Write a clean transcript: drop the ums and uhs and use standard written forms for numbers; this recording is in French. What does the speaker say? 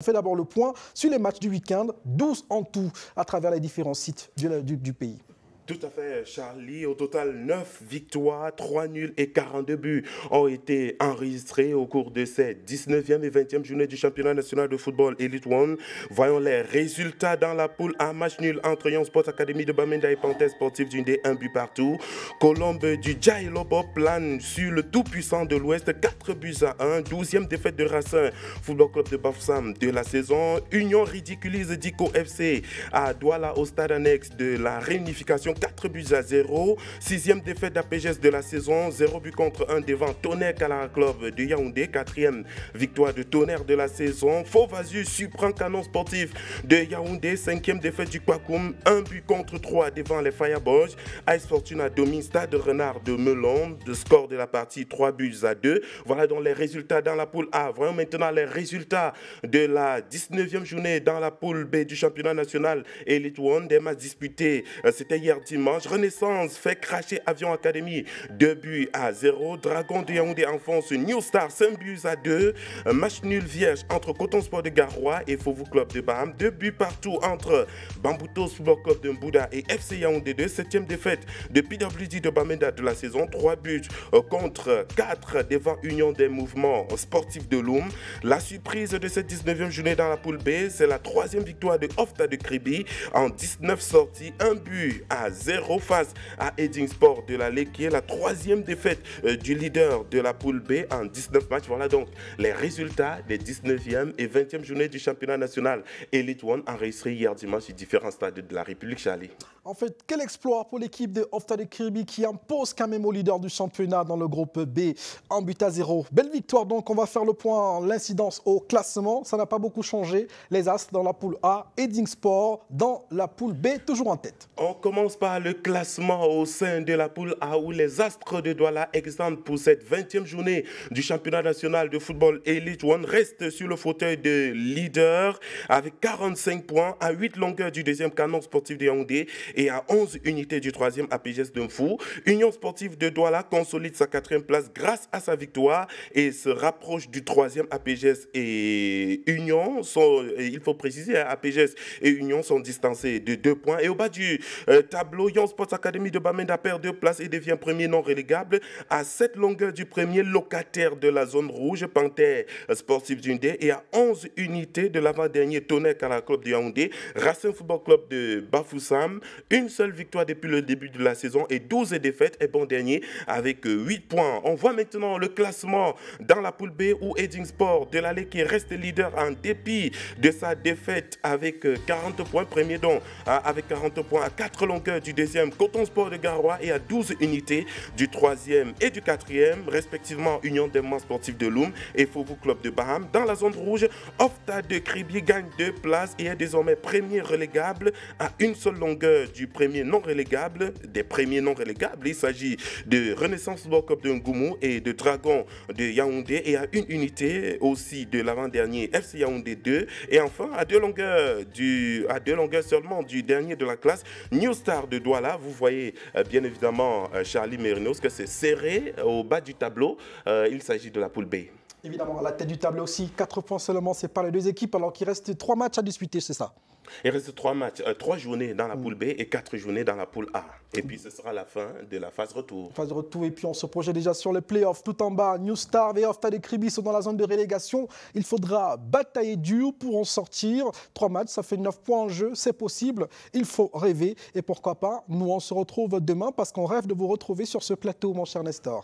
On fait d'abord le point sur les matchs du week-end, 12 en tout à travers les différents sites du pays. Tout à fait, Charlie. Au total, 9 victoires, 3 nuls et 42 buts ont été enregistrés au cours de ces 19e et 20e journées du championnat national de football Elite One. Voyons les résultats dans la poule. Un match nul entre Young Sports Academy de Bamenda et Panthère Sportif du Ndé, un but partout. Colombe du Djaïlobo plane sur le tout-puissant de l'Ouest, 4 buts à 1. 12e défaite de Racing Football Club de Bafoussam de la saison. Union ridiculise Diko FC à Douala au stade annexe de la réunification. 4 buts à 0. 6e défaite d'APGS de la saison. 0 but contre 1 devant Tonnerre Calara Club de Yaoundé. 4e victoire de Tonnerre de la saison. Fauvazu surprend Canon Sportif de Yaoundé. 5e défaite du Kwakoum. 1 but contre 3 devant les Fireboys. Ice Fortuna domine Stade Renard de Melon. Le score de la partie 3 buts à 2. Voilà donc les résultats dans la poule A. Voyons maintenant les résultats de la 19e journée dans la poule B du championnat national Elite One. Des matchs disputés. C'était hier dimanche. Renaissance fait cracher Avion Academy 2 buts à 0. Dragon de Yaoundé enfonce New Star 5 buts à 2. Match nul vierge entre Coton Sport de Garoua et Fauvu Club de Baham. 2 buts partout entre Bamboutos Football Club de Mbouda et FC Yaoundé 2. 7e défaite de PWD de Bamenda de la saison. 3 buts contre 4 devant Union des mouvements sportifs de Loum. La surprise de cette 19e journée dans la poule B, c'est la 3e victoire de Ofta de Kribi en 19 sorties. 1 but à 0 face à Eding Sport de la Lé, qui est la 3e défaite du leader de la poule B en 19 matchs. Voilà donc les résultats des 19e et 20e journées du championnat national Elite One enregistrés hier dimanche sur différents stades de la République, Charlie. En fait, quel exploit pour l'équipe de Ofta de Kribi qui impose quand même au leader du championnat dans le groupe B en but à 0. Belle victoire donc, on va faire le point, l'incidence au classement, ça n'a pas beaucoup changé. Les As dans la poule A, Eding Sport dans la poule B, toujours en tête. On commence par le classement au sein de la poule A où les Astres de Douala, exemples pour cette 20e journée du championnat national de football Elite One, restent sur le fauteuil de leader avec 45 points à 8 longueurs du deuxième Canon Sportif de Yaoundé et à 11 unités du troisième APGS de Mfou. Union Sportive de Douala consolide sa 4e place grâce à sa victoire et se rapproche du troisième APGS et Union. Il faut préciser, APGS et Union sont distancés de 2 points. Et au bas du tableau, Young Sports Academy de Bamenda perd 2 places et devient premier non relégable à 7 longueurs du premier locataire de la zone rouge, Panthère Sportif du Ndé, et à 11 unités de l'avant-dernier Tonnerre Calara Club de Yaoundé. Racing Football Club de Bafoussam, une seule victoire depuis le début de la saison et 12 défaites, et bon dernier avec 8 points. On voit maintenant le classement dans la poule B où Eding Sport de l'Allée qui reste leader en dépit de sa défaite avec 40 points, premier donc avec 40 points à 4 longueurs du deuxième Coton Sport de Garoua et à 12 unités du troisième et du quatrième, respectivement Union des mouvements sportifs de Loum et Fauvu Club de Baham. Dans la zone rouge, Ofta de Kribi gagne 2 places et est désormais premier relégable à une seule longueur du premier non relégable, des premiers non relégables. Il s'agit de Renaissance Football Club de Ngoumou et de Dragon de Yaoundé et à une unité aussi de l'avant-dernier FC Yaoundé 2 et enfin à 2 longueurs seulement du dernier de la classe New Star de Douala. Vous voyez bien évidemment Charlie Mérinos que c'est serré au bas du tableau. Il s'agit de la poule B. Évidemment, à la tête du tableau aussi, 4 points seulement, c'est par les deux équipes, alors qu'il reste 3 matchs à disputer, c'est ça? Il reste 3 journées dans la poule B et 4 journées dans la poule A. Et puis ce sera la fin de la phase retour. Phase de retour, et puis on se projette déjà sur les playoffs. Tout en bas, New Star et Ofta de Kribi sont dans la zone de relégation. Il faudra batailler dur pour en sortir. 3 matchs, ça fait 9 points en jeu, c'est possible. Il faut rêver et pourquoi pas, nous on se retrouve demain parce qu'on rêve de vous retrouver sur ce plateau, mon cher Nestor.